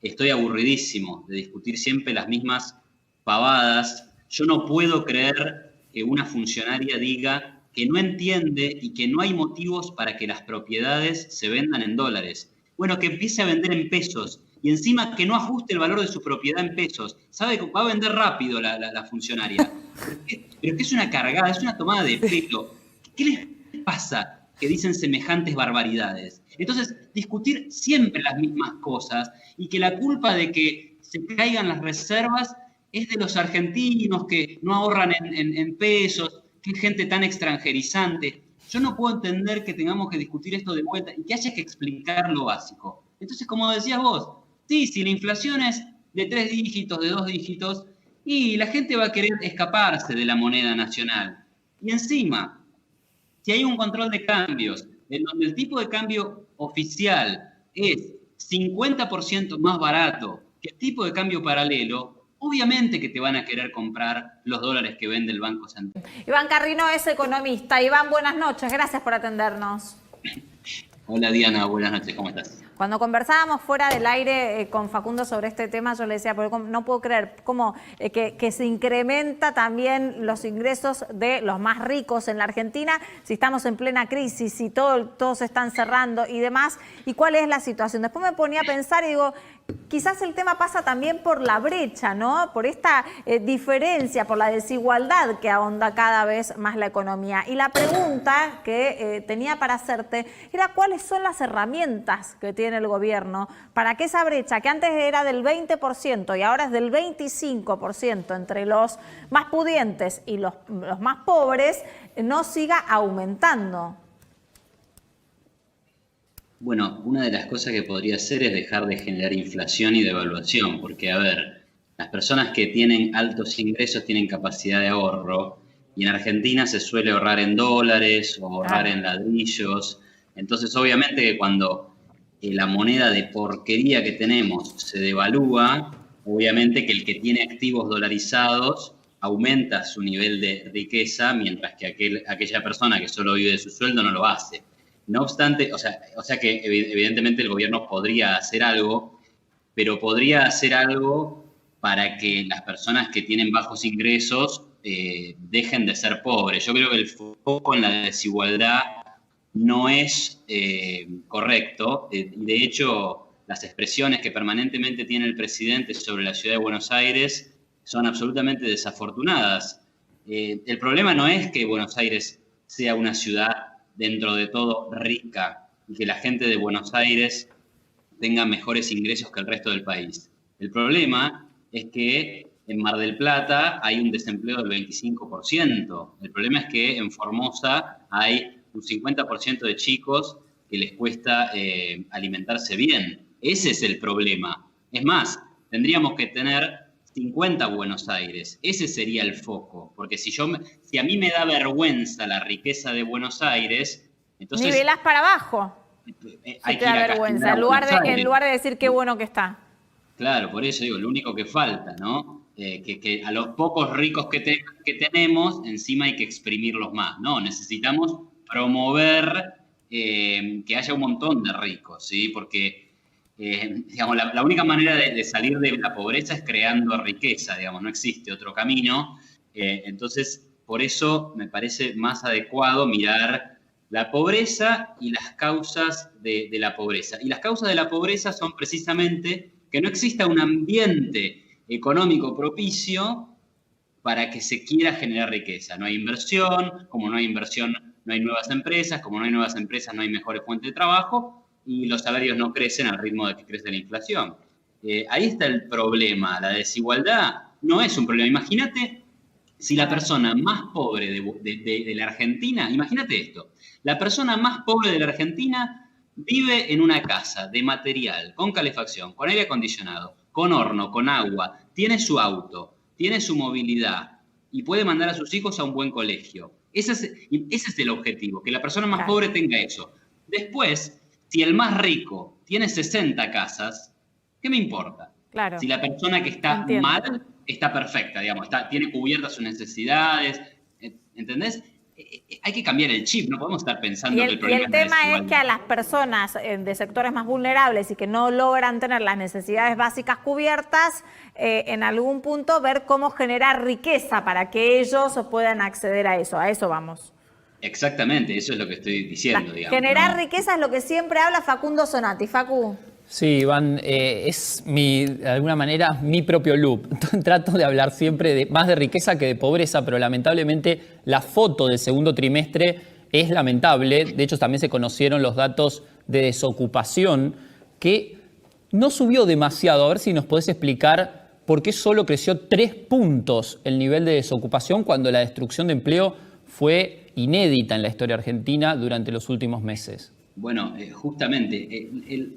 estoy aburridísimo de discutir siempre las mismas pavadas. Yo no puedo creer que una funcionaria diga que no entiende y que no hay motivos para que las propiedades se vendan en dólares. Bueno, que empiece a vender en pesos y encima que no ajuste el valor de su propiedad en pesos. Sabe que va a vender rápido la funcionaria. Pero es que es una cargada, es una tomada de pelo. ¿Qué les pasa que dicen semejantes barbaridades? Entonces, discutir siempre las mismas cosas y que la culpa de que se caigan las reservas es de los argentinos que no ahorran en pesos, que gente tan extranjerizante. Yo no puedo entender que tengamos que discutir esto de vuelta y que haya que explicar lo básico. Entonces, como decías vos, sí, si la inflación es de 3 dígitos, de 2 dígitos, y la gente va a querer escaparse de la moneda nacional. Y encima, si hay un control de cambios en donde el tipo de cambio oficial es 50% más barato que el tipo de cambio paralelo, obviamente que te van a querer comprar los dólares que vende el Banco Central. Iván Carrino es economista. Iván, buenas noches. Gracias por atendernos. Hola Diana, buenas noches, ¿cómo estás? Cuando conversábamos fuera del aire con Facundo sobre este tema, yo le decía, porque no puedo creer cómo que se incrementa también los ingresos de los más ricos en la Argentina, si estamos en plena crisis, si todos se están cerrando y demás, y cuál es la situación. Después me ponía a pensar y digo, quizás el tema pasa también por la brecha, ¿no? Por esta diferencia, por la desigualdad que ahonda cada vez más la economía. Y la pregunta que tenía para hacerte era cuáles son las herramientas que tiene el gobierno para que esa brecha, que antes era del 20% y ahora es del 25% entre los más pudientes y los más pobres, no siga aumentando. Bueno, una de las cosas que podría hacer es dejar de generar inflación y devaluación, porque, a ver, las personas que tienen altos ingresos tienen capacidad de ahorro, y en Argentina se suele ahorrar en dólares o ahorrar en ladrillos. Entonces, obviamente que cuando la moneda de porquería que tenemos se devalúa, obviamente que el que tiene activos dolarizados aumenta su nivel de riqueza, mientras que aquella persona que solo vive de su sueldo no lo hace. No obstante, o sea que evidentemente el gobierno podría hacer algo, pero podría hacer algo para que las personas que tienen bajos ingresos dejen de ser pobres. Yo creo que el foco en la desigualdad no es correcto. De hecho, las expresiones que permanentemente tiene el presidente sobre la ciudad de Buenos Aires son absolutamente desafortunadas. El problema no es que Buenos Aires sea una ciudad dentro de todo rica y que la gente de Buenos Aires tenga mejores ingresos que el resto del país. El problema es que en Mar del Plata hay un desempleo del 25%. El problema es que en Formosa hay un 50% de chicos que les cuesta alimentarse bien. Ese es el problema. Es más, tendríamos que tener 50 Buenos Aires. Ese sería el foco. Porque si a mí me da vergüenza la riqueza de Buenos Aires, entonces... Nivelás para abajo. Hay que da vergüenza. En lugar de decir qué bueno que está. Claro, por eso digo, lo único que falta, ¿no? Que a los pocos ricos que tenemos, encima hay que exprimirlos más, ¿no? Necesitamos promover que haya un montón de ricos, ¿sí? Porque, digamos, la única manera de salir de la pobreza es creando riqueza, digamos, no existe otro camino. Entonces, por eso me parece más adecuado mirar la pobreza y las causas de la pobreza. Y las causas de la pobreza son precisamente que no exista un ambiente económico propicio para que se quiera generar riqueza. No hay inversión, como no hay inversión, no hay nuevas empresas, como no hay nuevas empresas, no hay mejores fuentes de trabajo y los salarios no crecen al ritmo de que crece la inflación. Ahí está el problema. La desigualdad no es un problema. Imagínate si la persona más pobre de la Argentina, imagínate esto, la persona más pobre de la Argentina vive en una casa de material, con calefacción, con aire acondicionado, con horno, con agua, tiene su auto, tiene su movilidad y puede mandar a sus hijos a un buen colegio. Ese es el objetivo, que la persona más pobre tenga eso. Después, si el más rico tiene 60 casas, ¿qué me importa? Claro. Si la persona que está mal está perfecta, digamos, tiene cubiertas sus necesidades, ¿entendés? hay que cambiar el chip, no podemos estar pensando Y que el problema el tema es es que a las personas de sectores más vulnerables y que no logran tener las necesidades básicas cubiertas, en algún punto ver cómo generar riqueza para que ellos puedan acceder a eso vamos. Exactamente, eso es lo que estoy diciendo, digamos. Generar ¿no? riqueza es lo que siempre habla Facundo Sonati. Facu. Sí, Iván, es de alguna manera mi propio loop. Trato de hablar siempre más de riqueza que de pobreza, pero lamentablemente la foto del segundo trimestre es lamentable. De hecho, también se conocieron los datos de desocupación, que no subió demasiado. A ver si nos podés explicar por qué solo creció 3 puntos el nivel de desocupación cuando la destrucción de empleo fue inédita en la historia argentina durante los últimos meses. Bueno, justamente,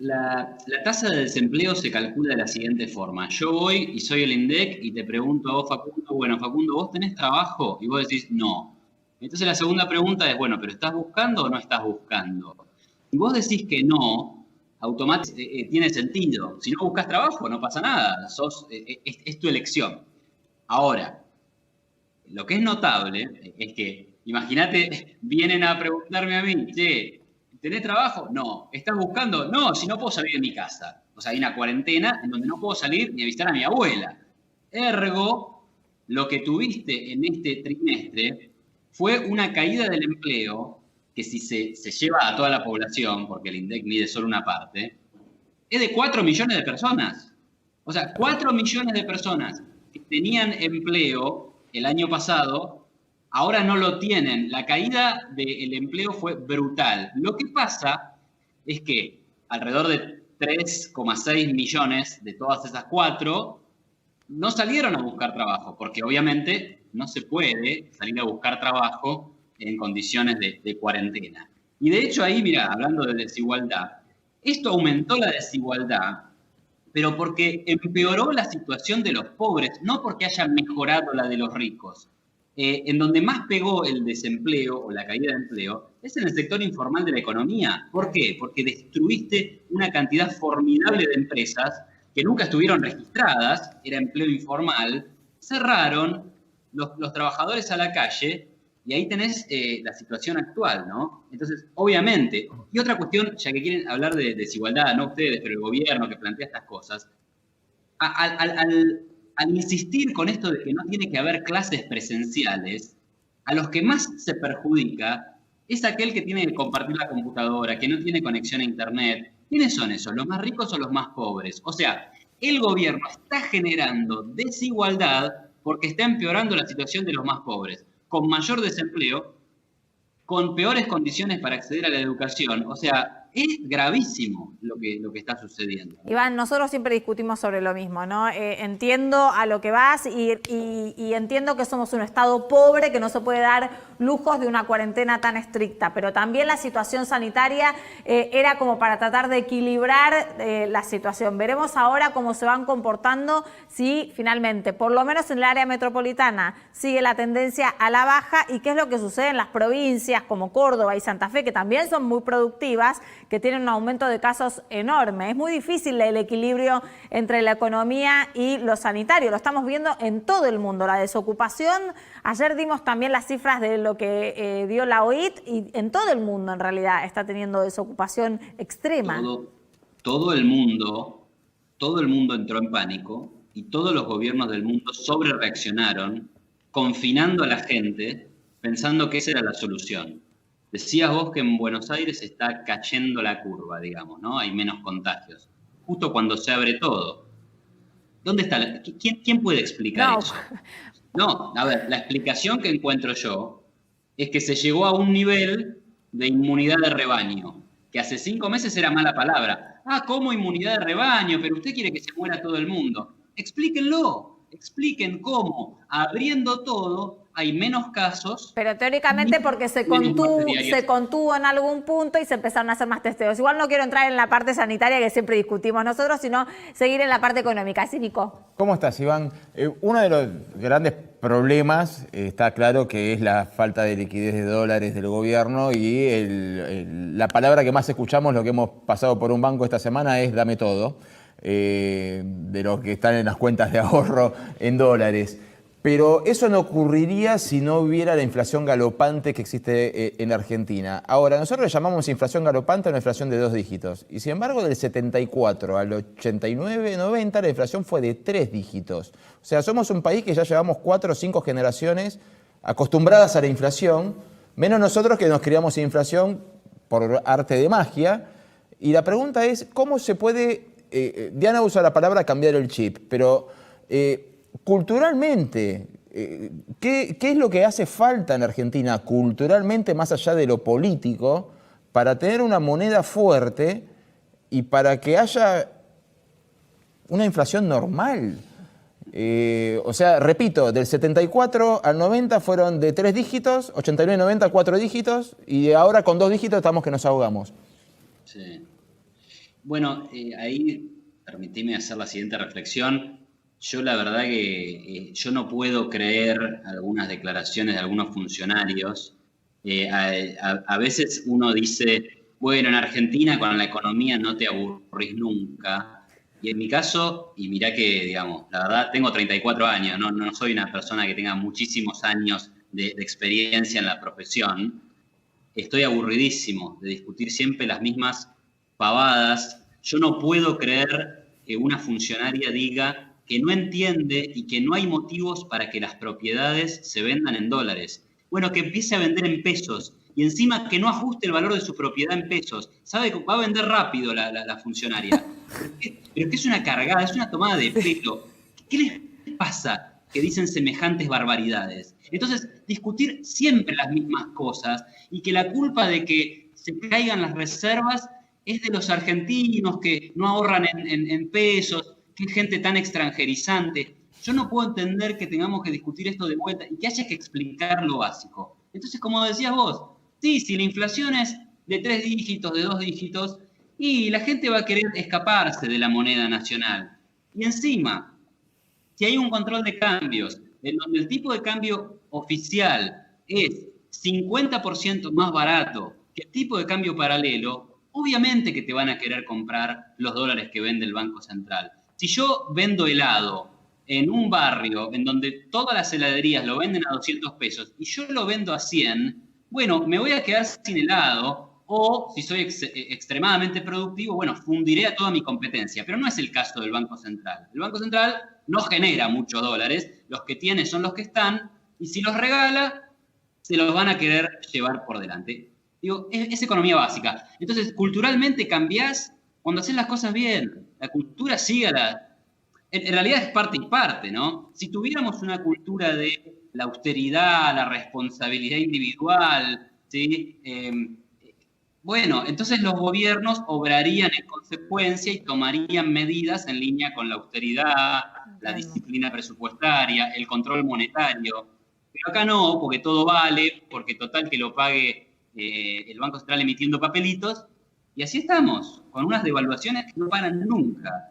la tasa de desempleo se calcula de la siguiente forma. Yo voy y soy el INDEC y te pregunto a vos, Facundo, bueno, Facundo, ¿vos tenés trabajo? Y vos decís, no. Entonces la segunda pregunta es, bueno, ¿pero estás buscando o no estás buscando? Si vos decís que no, automáticamente tiene sentido. Si no buscas trabajo, no pasa nada, es tu elección. Ahora, lo que es notable es que, imagínate, vienen a preguntarme a mí, che, ¿tenés trabajo? No. ¿Estás buscando? No, si no puedo salir de mi casa. O sea, hay una cuarentena en donde no puedo salir ni a visitar a mi abuela. Ergo, lo que tuviste en este trimestre fue una caída del empleo que si se lleva a toda la población, porque el INDEC mide solo una parte, es de 4 millones de personas. O sea, 4 millones de personas que tenían empleo el año pasado, ahora no lo tienen. La caída del empleo fue brutal. Lo que pasa es que alrededor de 3,6 millones de todas esas 4 no salieron a buscar trabajo, porque obviamente no se puede salir a buscar trabajo en condiciones de cuarentena. Y de hecho ahí, mira, hablando de desigualdad, esto aumentó la desigualdad, pero porque empeoró la situación de los pobres, no porque haya mejorado la de los ricos. En donde más pegó el desempleo o la caída de empleo es en el sector informal de la economía. ¿Por qué? Porque destruiste una cantidad formidable de empresas que nunca estuvieron registradas, era empleo informal, cerraron los trabajadores a la calle y ahí tenés la situación actual, ¿no? Entonces, obviamente, y otra cuestión, ya que quieren hablar de desigualdad, no ustedes, pero el gobierno que plantea estas cosas, al insistir con esto de que no tiene que haber clases presenciales, a los que más se perjudica es aquel que tiene que compartir la computadora, que no tiene conexión a internet. ¿Quiénes son esos? ¿Los más ricos o los más pobres? O sea, el gobierno está generando desigualdad porque está empeorando la situación de los más pobres, con mayor desempleo, con peores condiciones para acceder a la educación. O sea, es gravísimo lo que está sucediendo. Iván, nosotros siempre discutimos sobre lo mismo, ¿no? Entiendo a lo que vas y entiendo que somos un Estado pobre que no se puede dar lujos de una cuarentena tan estricta, pero también la situación sanitaria era como para tratar de equilibrar la situación. Veremos ahora cómo se van comportando si finalmente, por lo menos en el área metropolitana, sigue la tendencia a la baja y qué es lo que sucede en las provincias como Córdoba y Santa Fe, que también son muy productivas, que tienen un aumento de casos enorme. Es muy difícil el equilibrio entre la economía y lo sanitario. Lo estamos viendo en todo el mundo. La desocupación, ayer dimos también las cifras de lo que dio la OIT y en todo el mundo en realidad está teniendo desocupación extrema. Todo el mundo entró en pánico y todos los gobiernos del mundo sobrereaccionaron, confinando a la gente, pensando que esa era la solución. Decías vos que en Buenos Aires está cayendo la curva, digamos, ¿no? Hay menos contagios. Justo cuando se abre todo. ¿Dónde está? ¿Quién puede explicar eso? No, a ver, la explicación que encuentro yo es que se llegó a un nivel de inmunidad de rebaño, que hace 5 meses era mala palabra. Ah, ¿cómo inmunidad de rebaño? Pero usted quiere que se muera todo el mundo. Explíquenlo, expliquen cómo, abriendo todo, hay menos casos. Pero teóricamente porque se contuvo en algún punto y se empezaron a hacer más testeos. Igual no quiero entrar en la parte sanitaria que siempre discutimos nosotros, sino seguir en la parte económica. Sí, Nico. ¿Cómo estás, Iván? Uno de los grandes problemas está claro que es la falta de liquidez de dólares del gobierno y la palabra que más escuchamos, lo que hemos pasado por un banco esta semana es dame todo, de los que están en las cuentas de ahorro en dólares. Pero eso no ocurriría si no hubiera la inflación galopante que existe en Argentina. Ahora, nosotros le llamamos inflación galopante a una inflación de 2 dígitos. Y sin embargo, del 74 al 89, 90, la inflación fue de 3 dígitos. O sea, somos un país que ya llevamos 4 o 5 generaciones acostumbradas a la inflación, menos nosotros que nos criamos sin inflación por arte de magia. Y la pregunta es, ¿cómo se puede, Diana usa la palabra cambiar el chip, pero culturalmente, ¿qué es lo que hace falta en Argentina culturalmente, más allá de lo político, para tener una moneda fuerte y para que haya una inflación normal? O sea, repito, del 74 al 90 fueron de 3 dígitos, 89 y 90 4 dígitos, y ahora con 2 dígitos estamos que nos ahogamos. Sí. Bueno, ahí permitime hacer la siguiente reflexión. Yo la verdad que yo no puedo creer algunas declaraciones de algunos funcionarios. A veces uno dice, bueno, en Argentina con la economía no te aburrís nunca. Y en mi caso, y mirá que, digamos, la verdad tengo 34 años, no soy una persona que tenga muchísimos años de experiencia en la profesión. Estoy aburridísimo de discutir siempre las mismas pavadas. Yo no puedo creer que una funcionaria diga que no entiende y que no hay motivos para que las propiedades se vendan en dólares. Bueno, que empiece a vender en pesos y encima que no ajuste el valor de su propiedad en pesos. Sabe que va a vender rápido la funcionaria. Pero que es una cargada, es una tomada de pelo. ¿Qué les pasa que dicen semejantes barbaridades? Entonces, discutir siempre las mismas cosas y que la culpa de que se caigan las reservas es de los argentinos que no ahorran en pesos, que gente tan extranjerizante. Yo no puedo entender que tengamos que discutir esto de vuelta y que haya que explicar lo básico. Entonces, como decías vos, sí, si la inflación es de 3 dígitos, de 2 dígitos, y la gente va a querer escaparse de la moneda nacional. Y encima, si hay un control de cambios, en donde el tipo de cambio oficial es 50% más barato que el tipo de cambio paralelo, obviamente que te van a querer comprar los dólares que vende el Banco Central. Si yo vendo helado en un barrio en donde todas las heladerías lo venden a 200 pesos y yo lo vendo a 100, bueno, me voy a quedar sin helado o, si soy extremadamente productivo, bueno, fundiré a toda mi competencia. Pero no es el caso del Banco Central. El Banco Central no genera muchos dólares, los que tiene son los que están, y si los regala, se los van a querer llevar por delante. Digo, es economía básica. Entonces, culturalmente cambiás cuando haces las cosas bien. La cultura sigue en realidad es parte y parte, ¿no? Si tuviéramos una cultura de la austeridad, la responsabilidad individual, ¿sí? Bueno, entonces los gobiernos obrarían en consecuencia y tomarían medidas en línea con la austeridad, la disciplina presupuestaria, el control monetario. Pero acá no, porque todo vale, porque total que lo pague el Banco Central emitiendo papelitos, y así estamos, con unas devaluaciones que no paran nunca.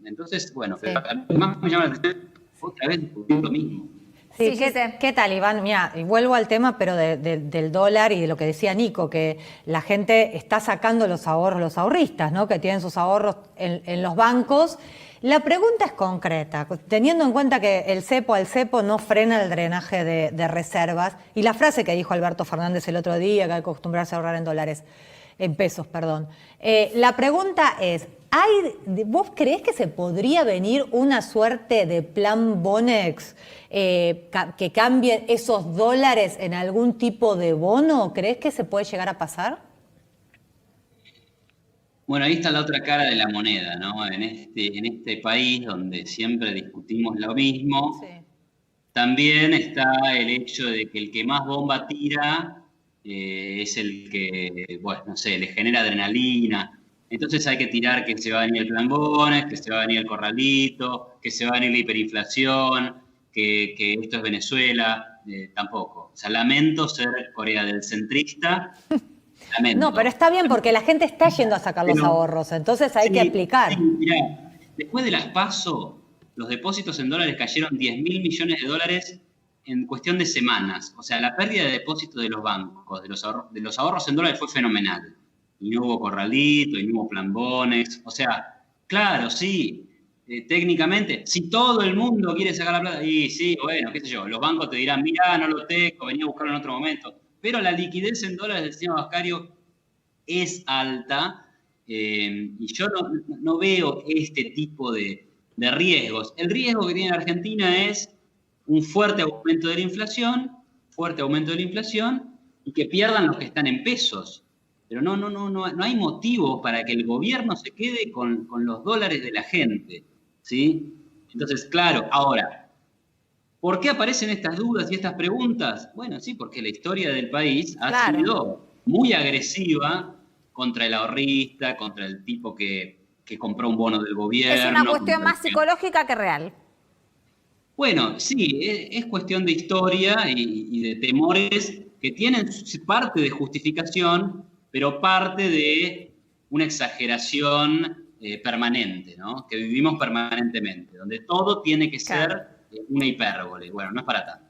Entonces, bueno, Sí. lo que más me llama la atención otra vez discutir lo mismo. Sí, Sí, ¿qué tal, Iván? Mira, y vuelvo al tema, pero del dólar y de lo que decía Nico, que la gente está sacando los ahorros, los ahorristas, ¿no? Que tienen sus ahorros en los bancos. La pregunta es concreta, teniendo en cuenta que el cepo al cepo no frena el drenaje de reservas, y la frase que dijo Alberto Fernández el otro día, que hay que acostumbrarse a ahorrar en pesos, perdón. La pregunta es, ¿vos creés que se podría venir una suerte de plan Bonex que cambie esos dólares en algún tipo de bono? ¿Creés que se puede llegar a pasar? Bueno, ahí está la otra cara de la moneda, ¿no? En este país donde siempre discutimos lo mismo, Sí. también está el hecho de que el que más bomba tira es el que, bueno, no sé, le genera adrenalina. Entonces hay que tirar que se va a venir el plan Bones, que se va a venir el corralito, que se va a venir la hiperinflación, que esto es Venezuela. Tampoco. O sea, lamento ser Corea del centrista. Lamento. No, pero está bien porque la gente está yendo a sacar los ahorros, entonces hay que aplicar. Sí, mirá, después de las PASO, los depósitos en dólares cayeron 10.000 millones de dólares en cuestión de semanas. O sea, la pérdida de depósitos de los bancos, de los ahorros en dólares fue fenomenal. Y no hubo corralito, y no hubo plan Bonex. O sea, claro, sí, técnicamente, si todo el mundo quiere sacar la plata, y sí, bueno, qué sé yo, los bancos te dirán, mirá, no lo tengo, venía a buscarlo en otro momento. Pero la liquidez en dólares del sistema bancario es alta y yo no veo este tipo de riesgos. El riesgo que tiene la Argentina es un fuerte aumento de la inflación, y que pierdan los que están en pesos. Pero no hay motivo para que el gobierno se quede con los dólares de la gente, ¿sí? Entonces, claro, ahora, ¿por qué aparecen estas dudas y estas preguntas? Bueno, sí, porque la historia del país ha sido muy agresiva contra el ahorrista, contra el tipo que compró un bono del gobierno. Es una cuestión más psicológica que real. Bueno, sí, es cuestión de historia y de temores que tienen parte de justificación, pero parte de una exageración permanente, ¿no? Que vivimos permanentemente, donde todo tiene que ser una hipérbole. Bueno, no es para tanto.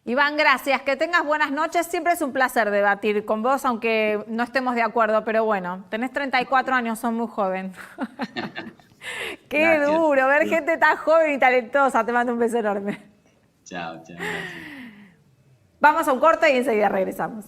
Iván, gracias. Que tengas buenas noches. Siempre es un placer debatir con vos, aunque no estemos de acuerdo, pero bueno, tenés 34 años, sos muy joven. Qué Gracias. duro ver gente tan joven y talentosa. Te mando un beso enorme. Chao, chao. Gracias. Vamos a un corte y enseguida regresamos.